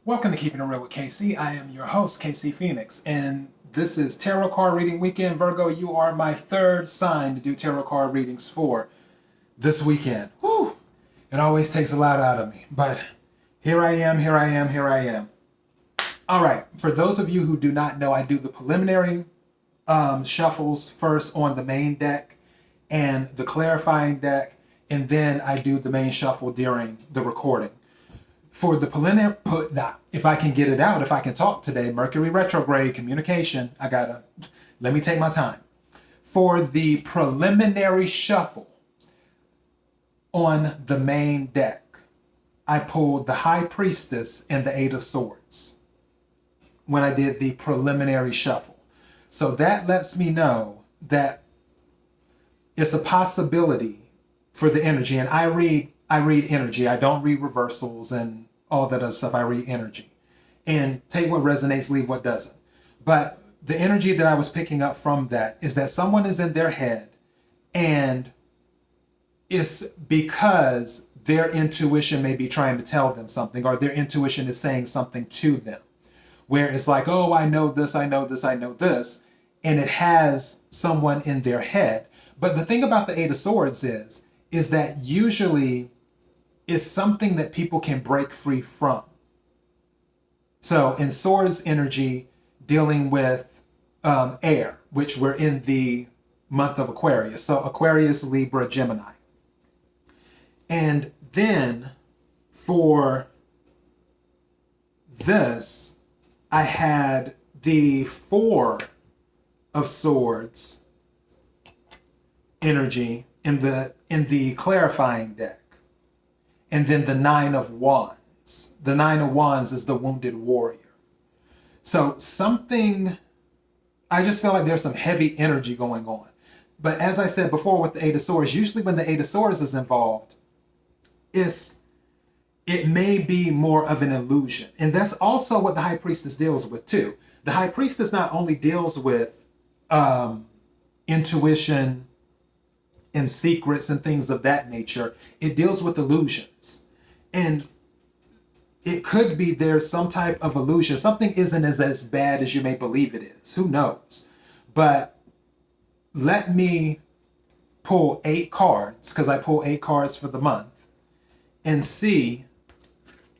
Welcome to Keeping It Real with KC. I am your host, KC Phoenix, and this is Tarot Card Reading Weekend. Virgo, you are my third sign to do tarot card readings for this weekend. Whew! It always takes a lot out of me, but here I am. All right, for those of you who do not know, I do the preliminary shuffles first on the main deck and the clarifying deck, and then I do the main shuffle during the recording. For the preliminary, if I can get it out, if I can talk today, Mercury retrograde, communication, let me take my time. For the preliminary shuffle on the main deck, I pulled the High Priestess and the Eight of Swords when I did the preliminary shuffle. So that lets me know that it's a possibility for the energy. And I read energy. I don't read reversals and all that other stuff. I read energy. And take what resonates, leave what doesn't. But the energy that I was picking up from that is that someone is in their head, and it's because their intuition may be trying to tell them something, or their intuition is saying something to them. Where it's like, oh, I know this. And it has someone in their head. But the thing about the Eight of Swords is that usually it's something that people can break free from. So in Swords energy, dealing with air, which we're in the month of Aquarius. So Aquarius, Libra, Gemini. And then for this, I had the Four of Swords energy in the clarifying deck. And then the Nine of Wands. The Nine of Wands is the wounded warrior. So I just feel like there's some heavy energy going on. But as I said before with the Eight of Swords, usually when the Eight of Swords is involved, it may be more of an illusion. And that's also what the High Priestess deals with too. The High Priestess not only deals with intuition and secrets and things of that nature, it deals with illusions. And it could be there's some type of illusion. Something isn't as bad as you may believe it is. Who knows? But let me pull 8 cards, because I pull 8 cards for the month, and see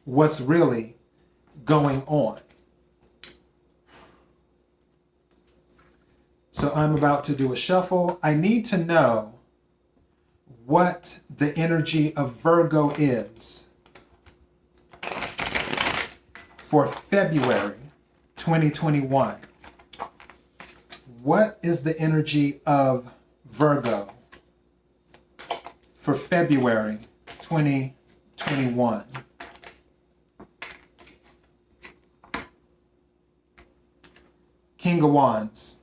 what's really going on. So I'm about to do a shuffle. I need to know what the energy of Virgo is for February 2021. What is the energy of Virgo for February 2021? King of Wands.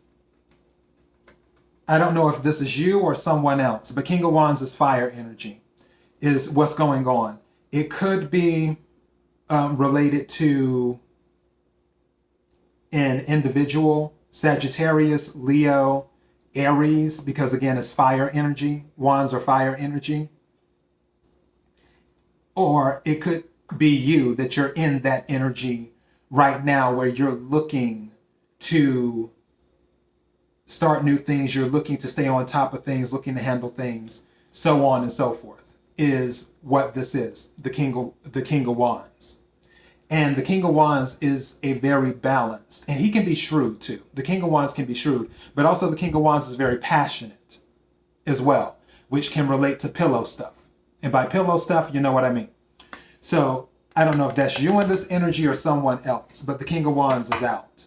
I don't know if this is you or someone else, but King of Wands is fire energy, is what's going on. It could be related to an individual, Sagittarius, Leo, Aries, because again, it's fire energy. Wands are fire energy. Or it could be you, that you're in that energy right now where you're looking to start new things, you're looking to stay on top of things, looking to handle things, so on and so forth, is what this is, the King of Wands. And the King of Wands is a very balanced, and he can be shrewd too. The King of Wands can be shrewd, but also the King of Wands is very passionate as well, which can relate to pillow stuff. And by pillow stuff, you know what I mean. So I don't know if that's you in this energy or someone else, but the King of Wands is out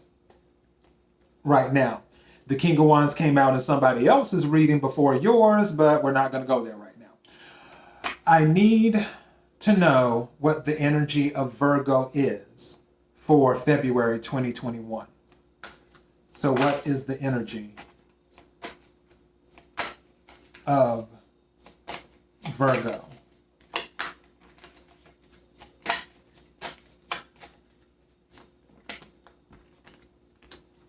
right now. The King of Wands came out in somebody else's reading before yours, but we're not going to go there right now. I need to know what the energy of Virgo is for February 2021. So what is the energy of Virgo?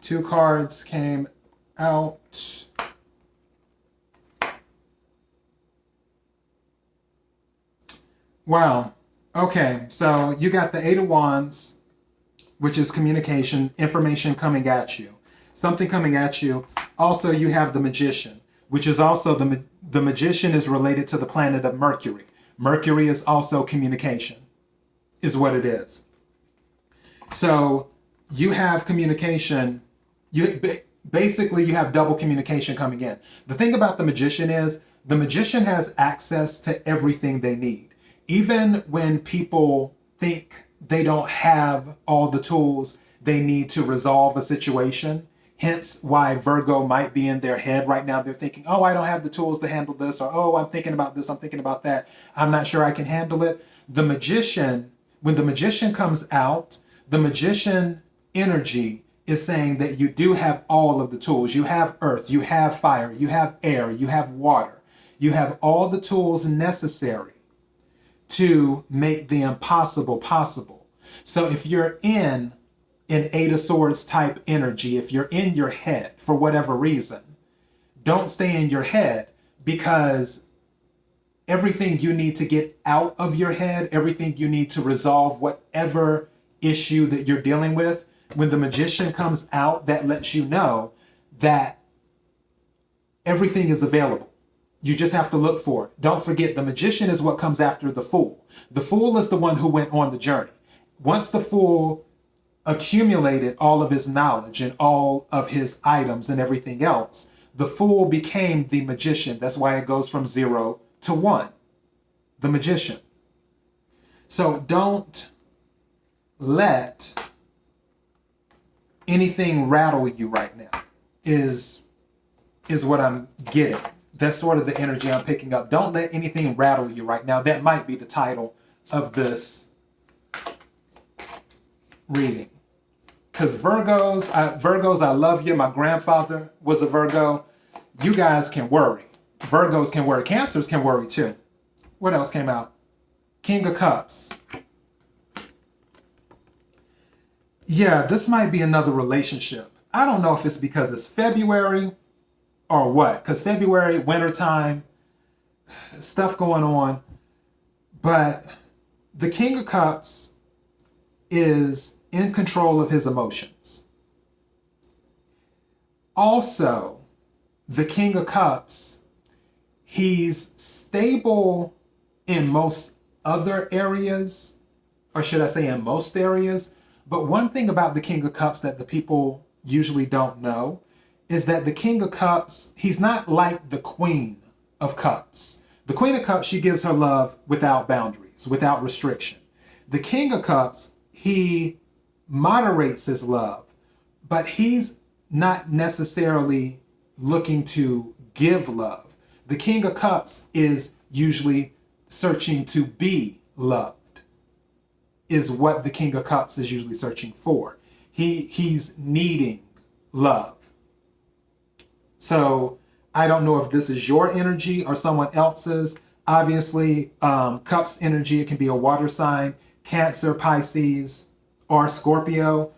Two cards came out. Wow. Okay, so you got the Eight of Wands which is communication, information coming at you, something coming at you. Also, you have the Magician, which is also the Magician is related to the planet of Mercury. Mercury is also communication, is what it is. So you have communication. Basically, you have double communication coming in. The thing about the Magician is the Magician has access to everything they need. Even when people think they don't have all the tools they need to resolve a situation, hence why Virgo might be in their head right now. They're thinking, oh, I don't have the tools to handle this, or oh, I'm thinking about this, I'm thinking about that. I'm not sure I can handle it. The Magician, when the Magician comes out, the Magician energy is saying that you do have all of the tools. You have earth, you have fire, you have air, you have water. You have all the tools necessary to make the impossible possible. So if you're in an Eight of Swords type energy, if you're in your head for whatever reason, don't stay in your head, because everything you need to get out of your head, everything you need to resolve whatever issue that you're dealing with, when the Magician comes out, that lets you know that everything is available. You just have to look for it. Don't forget, the Magician is what comes after the Fool. The Fool is the one who went on the journey. Once the Fool accumulated all of his knowledge and all of his items and everything else, the Fool became the Magician. That's why it goes from 0 to 1. The Magician. So don't let anything rattle you right now, is what I'm getting. That's sort of the energy I'm picking up. Don't let anything rattle you right now. That might be the title of this reading. Because Virgos, I love you. My grandfather was a Virgo. You guys can worry. Virgos can worry. Cancers can worry too. What else came out? King of Cups. Yeah, this might be another relationship. I don't know if it's because it's February or what. Because February, wintertime, stuff going on. But the King of Cups is in control of his emotions. Also, the King of Cups, he's stable in most other areas, or should I say in most areas. But one thing about the King of Cups that the people usually don't know is that the King of Cups, he's not like the Queen of Cups. The Queen of Cups, she gives her love without boundaries, without restriction. The King of Cups, he moderates his love, but he's not necessarily looking to give love. The King of Cups is usually searching to be loved, is what the King of Cups is usually searching for. He's needing love. So I don't know if this is your energy or someone else's. Obviously, Cups energy, it can be a water sign, Cancer, Pisces, or Scorpio,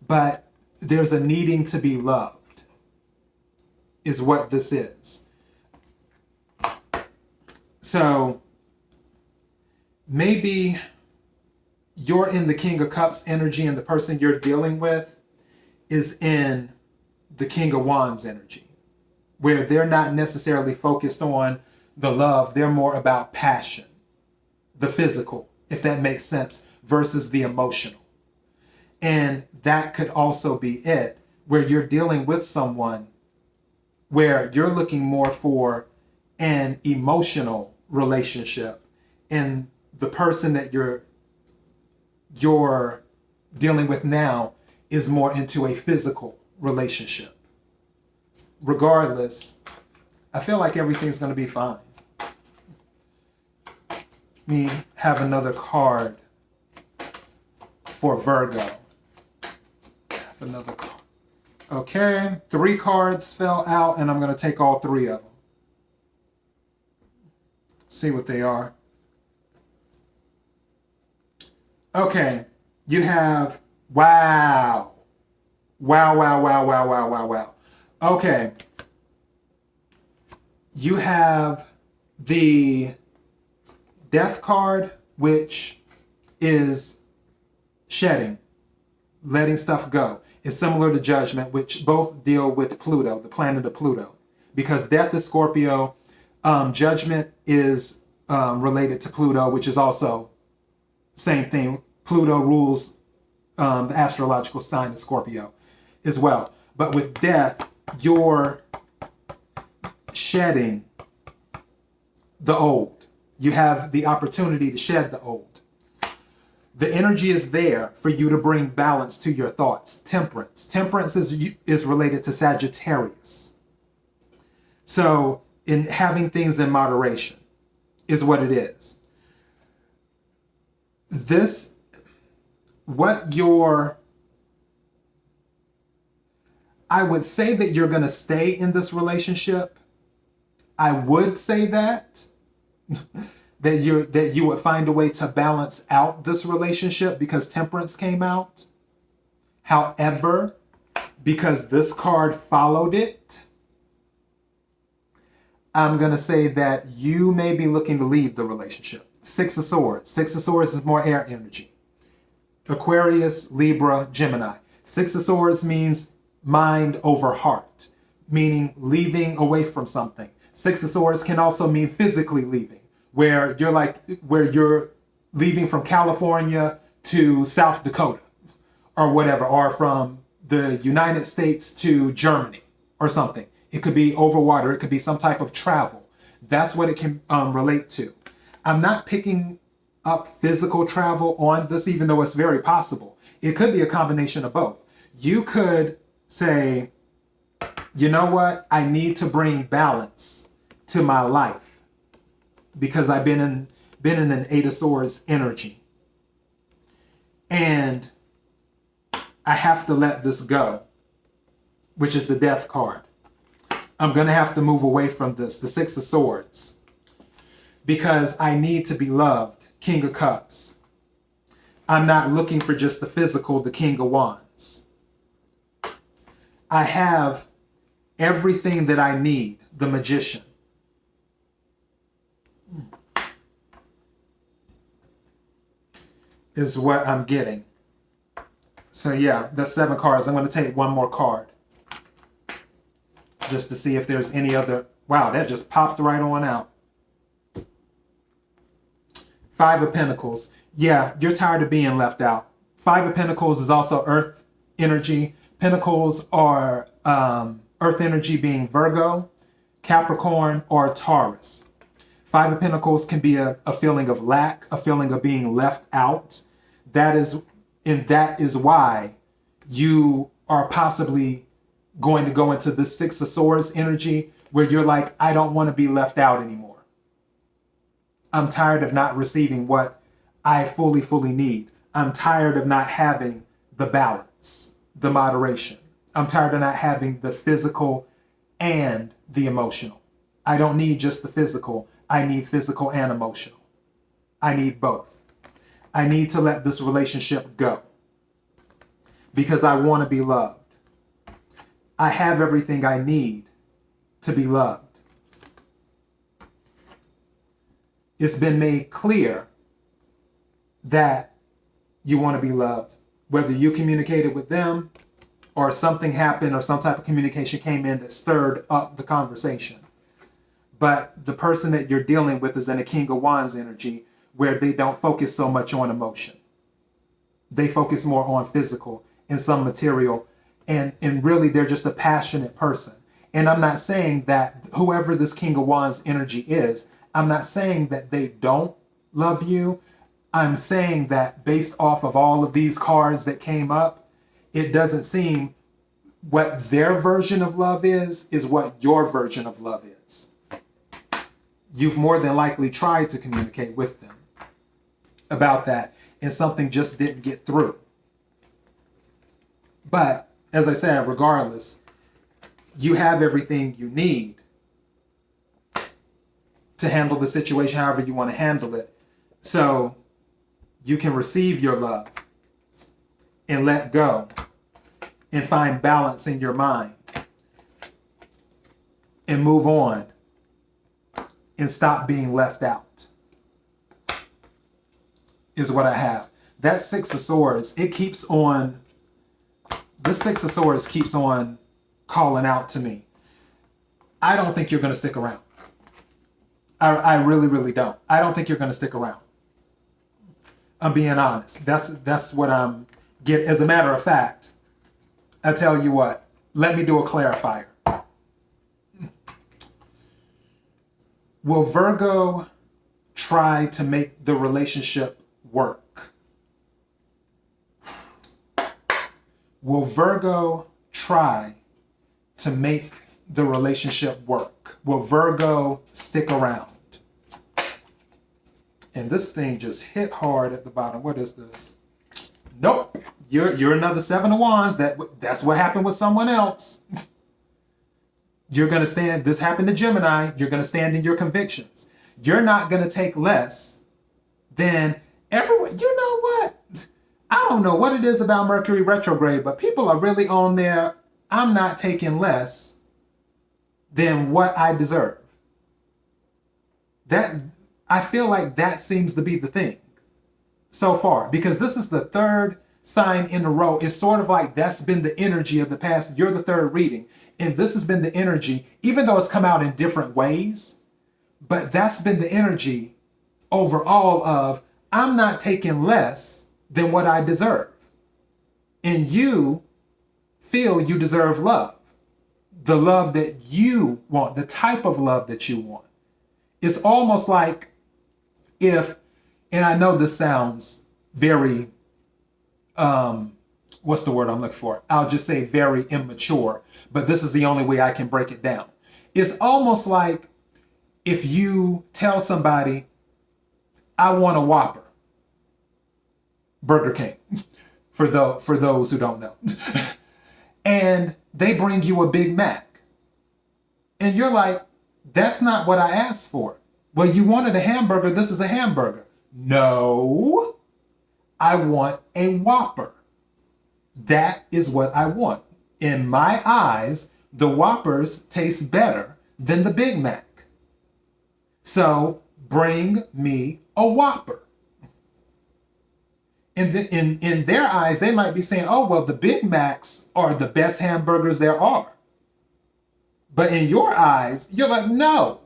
but there's a needing to be loved, is what this is. So maybe you're in the King of Cups energy and the person you're dealing with is in the King of Wands energy, where they're not necessarily focused on the love. They're more about passion, the physical, if that makes sense, versus the emotional. And that could also be it, where you're dealing with someone where you're looking more for an emotional relationship, and the person that you're dealing with now is more into a physical relationship. Regardless, I feel like everything's going to be fine. Let me have another card for Virgo. Have another card. Okay, 3 cards fell out, and I'm going to take all 3 of them. See what they are. Okay, you have, wow. Okay, you have the Death card, which is shedding. letting stuff go. Is similar to Judgment, which both deal with Pluto, the planet of Pluto. Because death is Scorpio, Judgment is related to Pluto, which is also same thing. Pluto rules the astrological sign of Scorpio as well. But with death, you're shedding the old. You have the opportunity to shed the old. The energy is there for you to bring balance to your thoughts. Temperance. Temperance is related to Sagittarius. So in having things in moderation is what it is. I would say that you're going to stay in this relationship. I would say that you would find a way to balance out this relationship because Temperance came out. However, because this card followed it, I'm going to say that you may be looking to leave the relationship. Six of Swords. Six of Swords is more air energy. Aquarius, Libra, Gemini. Six of Swords means mind over heart, meaning leaving away from something. Six of Swords can also mean physically leaving, where you're leaving from California to South Dakota or whatever, or from the United States to Germany or something. It could be over water. It could be some type of travel. That's what it can relate to. I'm not picking up physical travel on this, even though it's very possible. It could be a combination of both. You could say, you know what? I need to bring balance to my life because I've been in an Eight of Swords energy. And I have to let this go, which is the Death card. I'm going to have to move away from this, the Six of Swords, because I need to be loved, King of Cups. I'm not looking for just the physical, the King of Wands. I have everything that I need, the Magician. Is what I'm getting. So yeah, that's 7 cards. I'm going to take one more card just to see if there's any other. Wow, that just popped right on out. 5 of Pentacles. Yeah, you're tired of being left out. 5 of Pentacles is also Earth energy. Pentacles are Earth energy being Virgo, Capricorn, or Taurus. 5 of Pentacles can be a feeling of lack, a feeling of being left out. That is why you are possibly going to go into the Six of Swords energy where you're like, I don't want to be left out anymore. I'm tired of not receiving what I fully need. I'm tired of not having the balance, the moderation. I'm tired of not having the physical and the emotional. I don't need just the physical. I need physical and emotional. I need both. I need to let this relationship go because I want to be loved. I have everything I need to be loved. It's been made clear that you want to be loved, whether you communicated with them or something happened or some type of communication came in that stirred up the conversation. But the person that you're dealing with is in a King of Wands energy where they don't focus so much on emotion. They focus more on physical and some material. And really, they're just a passionate person. And I'm not saying that whoever this King of Wands energy is, I'm not saying that they don't love you. I'm saying that based off of all of these cards that came up, it doesn't seem what their version of love is what your version of love is. You've more than likely tried to communicate with them about that, and something just didn't get through. But as I said, regardless, you have everything you need to handle the situation however you want to handle it. So you can receive your love and let go and find balance in your mind and move on and stop being left out is what I have. That Six of Swords, it keeps on This Six of Swords keeps on calling out to me. I don't think you're going to stick around. I really, really don't. I don't think you're going to stick around. I'm being honest. That's what I'm getting. As a matter of fact, I tell you what, let me do a clarifier. Will Virgo try to make the relationship work? Will Virgo try to make the relationship work? Will Virgo stick around? And this thing just hit hard at the bottom. What is this? Nope. You're another Seven of Wands. That's what happened with someone else. You're going to stand. This happened to Gemini. You're going to stand in your convictions. You're not going to take less than everyone. You know what? I don't know what it is about Mercury retrograde, but people are really on there. I'm not taking less than what I deserve. I feel like that seems to be the thing so far, because this is the third sign in a row. It's sort of like that's been the energy of the past. You're the third reading, and this has been the energy, even though it's come out in different ways, but that's been the energy overall of I'm not taking less than what I deserve. And you feel you deserve love. The love that you want, the type of love that you want. It's almost like if, and I know this sounds very, what's the word I'm looking for? I'll just say very immature, but this is the only way I can break it down. It's almost like if you tell somebody, I want a Whopper, Burger King, for those who don't know, and they bring you a Big Mac, and you're like, that's not what I asked for. Well, you wanted a hamburger. This is a hamburger. No, I want a Whopper. That is what I want. In my eyes, the Whoppers taste better than the Big Mac. So bring me a Whopper. And in their eyes, they might be saying, oh, well, the Big Macs are the best hamburgers there are. But in your eyes, you're like, no,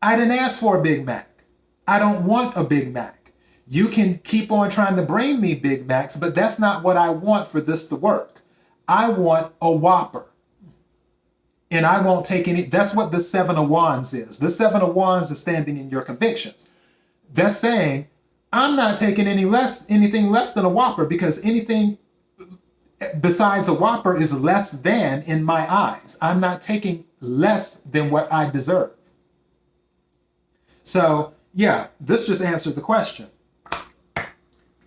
I didn't ask for a Big Mac. I don't want a Big Mac. You can keep on trying to bring me Big Macs, but that's not what I want for this to work. I want a Whopper. And I won't take any. That's what the Seven of Wands is. The Seven of Wands is standing in your convictions. That's saying, I'm not taking anything less than a Whopper, because anything besides a Whopper is less than in my eyes. I'm not taking less than what I deserve. So, yeah, this just answered the question.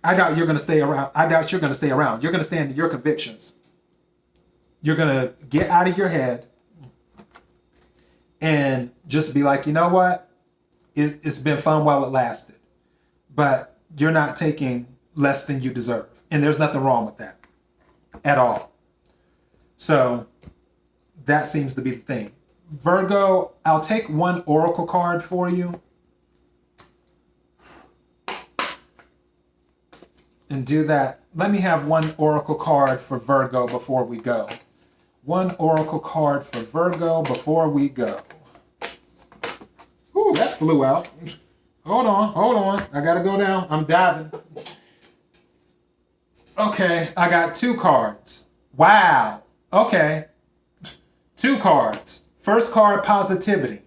I doubt you're going to stay around. I doubt you're going to stay around. You're going to stand in your convictions. You're going to get out of your head and just be like, you know what? It's been fun while it lasted. But you're not taking less than you deserve. And there's nothing wrong with that at all. So that seems to be the thing. Virgo, I'll take one oracle card for you. And do that. Let me have one oracle card for Virgo before we go. One oracle card for Virgo before we go. Ooh, that flew out. Hold on. I gotta go down. I'm diving. Okay, I got two cards. Wow. Okay. Two cards. First card, positivity.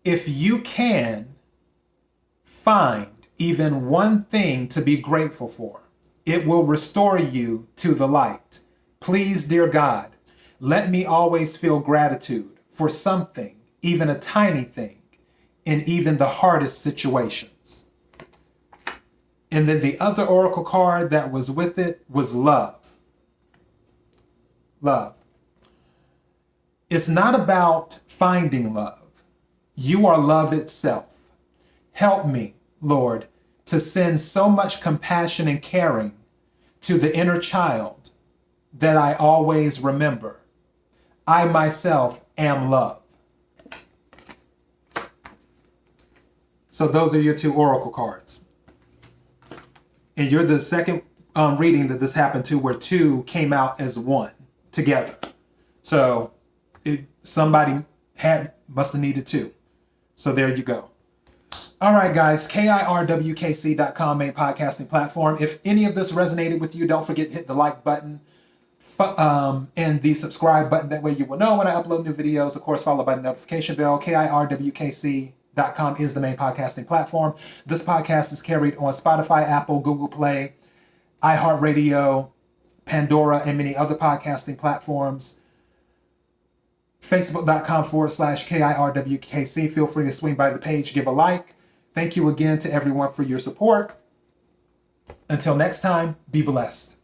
If you can find even one thing to be grateful for, it will restore you to the light. Please, dear God, let me always feel gratitude for something, even a tiny thing, in even the hardest situations. And then the other oracle card that was with it was love. Love. It's not about finding love. You are love itself. Help me, Lord, to send so much compassion and caring to the inner child that I always remember. I myself am love. So those are your two oracle cards. And you're the second reading that this happened to where two came out as one together. So somebody must have needed two. So there you go. All right, guys, kirwkc.com, main podcasting platform. If any of this resonated with you, don't forget to hit the like button and the subscribe button. That way you will know when I upload new videos. Of course, followed by the notification bell. kirwkc.com is the main podcasting platform. This podcast is carried on Spotify, Apple, Google Play, iHeartRadio, Pandora, and many other podcasting platforms. Facebook.com/KIRWKC. Feel free to swing by the page, give a like. Thank you again to everyone for your support. Until next time, be blessed.